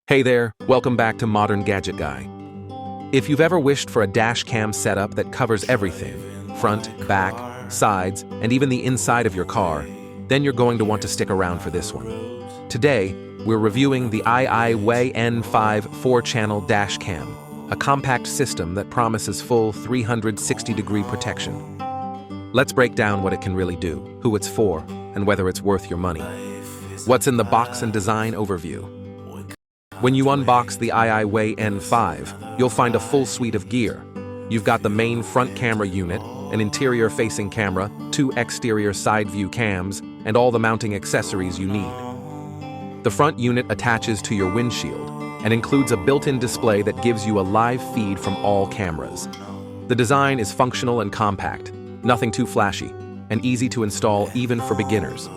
Hey there, welcome back to Modern Gadget Guy. If you've ever wished for a dash cam setup that covers everything, front, back, sides, and even the inside of your car, then you're going to want to stick around for this one. Today, we're reviewing the IIWEY N5 4-channel dash cam, a compact system that promises full 360-degree protection. Let's break down what it can really do, who it's for, and whether it's worth your money. What's in the box and design overview? When you unbox the IIWEY N5, you'll find a full suite of gear. You've got the main front camera unit, an interior-facing camera, 2 exterior side view cams, and all the mounting accessories you need. The front unit attaches to your windshield and includes a built-in display that gives you a live feed from all cameras. The design is functional and compact, nothing too flashy, and easy to install even for beginners.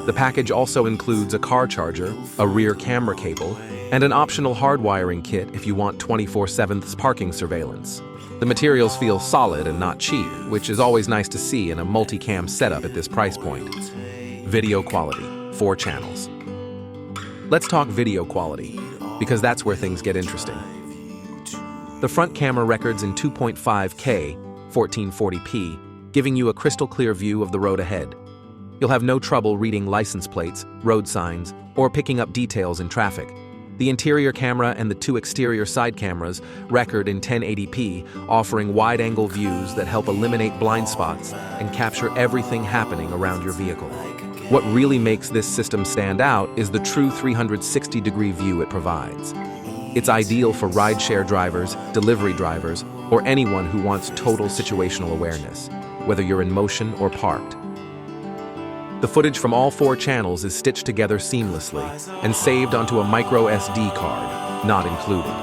The package also includes a car charger, a rear camera cable, and an optional hardwiring kit if you want 24/7 parking surveillance. The materials feel solid and not cheap, which is always nice to see in a multicam setup at this price point. Video quality, 4 channels. Let's talk video quality, because that's where things get interesting. The front camera records in 2.5K, 1440p, giving you a crystal clear view of the road ahead. You'll have no trouble reading license plates, road signs, or picking up details in traffic. The interior camera and the 2 exterior side cameras record in 1080p, offering wide-angle views that help eliminate blind spots and capture everything happening around your vehicle. What really makes this system stand out is the true 360-degree view it provides. It's ideal for rideshare drivers, delivery drivers, or anyone who wants total situational awareness, whether you're in motion or parked. The footage from all 4 channels is stitched together seamlessly and saved onto a micro SD card, not included.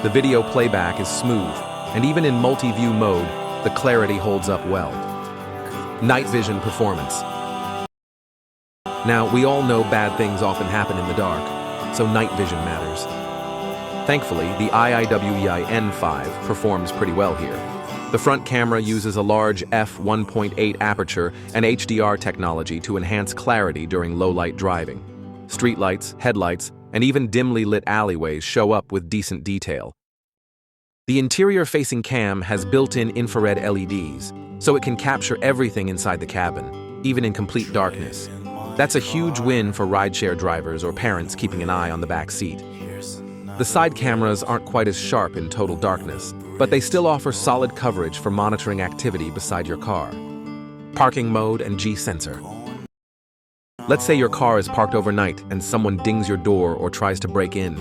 The video playback is smooth, and even in multi-view mode, the clarity holds up well. Night vision performance. Now, we all know bad things often happen in the dark, so night vision matters. Thankfully, the IIWEY N5 performs pretty well here. The front camera uses a large f1.8 aperture and HDR technology to enhance clarity during low-light driving. Streetlights, headlights, and even dimly lit alleyways show up with decent detail. The interior-facing cam has built-in infrared LEDs, so it can capture everything inside the cabin, even in complete darkness. That's a huge win for rideshare drivers or parents keeping an eye on the back seat. The side cameras aren't quite as sharp in total darkness, but they still offer solid coverage for monitoring activity beside your car. Parking mode and G-sensor. Let's say your car is parked overnight and someone dings your door or tries to break in.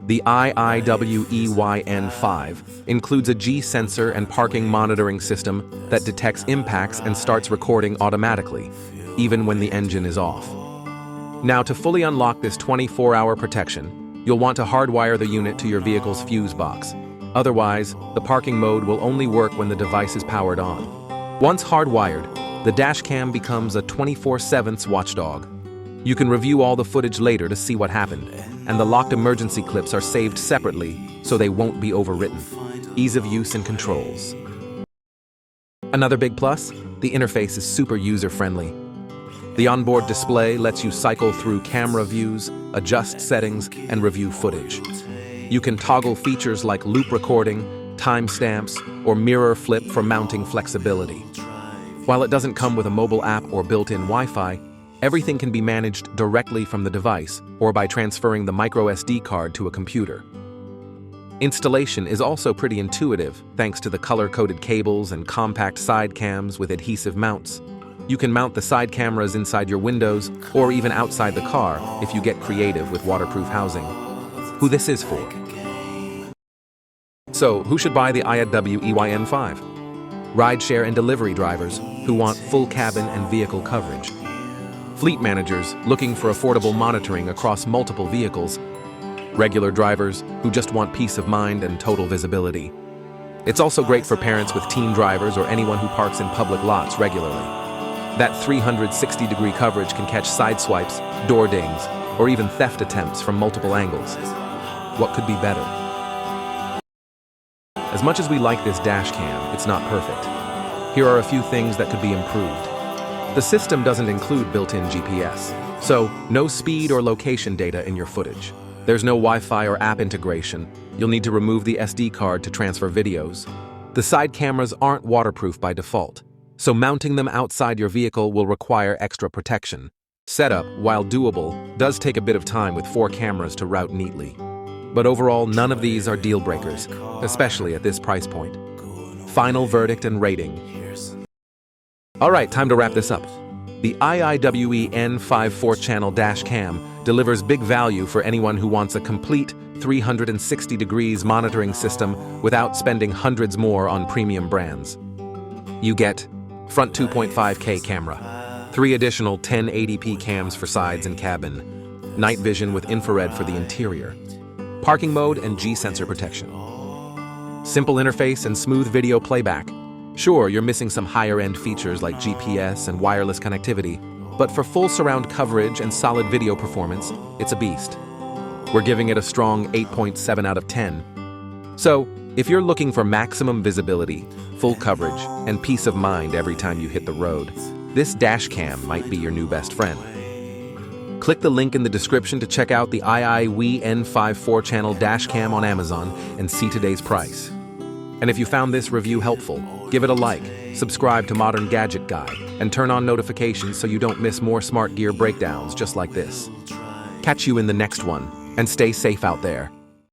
The IIWEY N5 includes a G-sensor and parking monitoring system that detects impacts and starts recording automatically, even when the engine is off. Now, to fully unlock this 24-hour protection, you'll want to hardwire the unit to your vehicle's fuse box. Otherwise, the parking mode will only work when the device is powered on. Once hardwired, the dash cam becomes a 24/7 watchdog. You can review all the footage later to see what happened, and the locked emergency clips are saved separately so they won't be overwritten. Ease of use and controls. Another big plus, the interface is super user-friendly. The onboard display lets you cycle through camera views, adjust settings, and review footage. You can toggle features like loop recording, timestamps, or mirror flip for mounting flexibility. While it doesn't come with a mobile app or built-in Wi-Fi, everything can be managed directly from the device or by transferring the micro SD card to a computer. Installation is also pretty intuitive thanks to the color-coded cables and compact side cams with adhesive mounts. You can mount the side cameras inside your windows or even outside the car if you get creative with waterproof housing. Who this is for? So, who should buy the IIWEY N5? Rideshare and delivery drivers who want full cabin and vehicle coverage. Fleet managers looking for affordable monitoring across multiple vehicles. Regular drivers who just want peace of mind and total visibility. It's also great for parents with teen drivers or anyone who parks in public lots regularly. That 360-degree coverage can catch side swipes, door dings, or even theft attempts from multiple angles. What could be better? As much as we like this dash cam, it's not perfect. Here are a few things that could be improved. The system doesn't include built-in GPS, so no speed or location data in your footage. There's no Wi-Fi or app integration. You'll need to remove the SD card to transfer videos. The side cameras aren't waterproof by default, so mounting them outside your vehicle will require extra protection. Setup, while doable, does take a bit of time with 4 cameras to route neatly. But overall, none of these are deal breakers, especially at this price point. Final verdict and rating. Alright, time to wrap this up. The IIWEY N5 4-channel dash cam delivers big value for anyone who wants a complete 360 degrees monitoring system without spending hundreds more on premium brands. You get front 2.5K camera, 3 additional 1080p cams for sides and cabin, night vision with infrared for the interior, parking mode and G-sensor protection, simple interface and smooth video playback. Sure, you're missing some higher-end features like GPS and wireless connectivity, but for full surround coverage and solid video performance, it's a beast. We're giving it a strong 8.7 out of 10. So, if you're looking for maximum visibility, full coverage, and peace of mind every time you hit the road, this dash cam might be your new best friend. Click the link in the description to check out the IIWEY N5 4-channel dash cam on Amazon and see today's price. And if you found this review helpful, give it a like, subscribe to Modern Gadget Guy, and turn on notifications so you don't miss more smart gear breakdowns just like this. Catch you in the next one, and stay safe out there.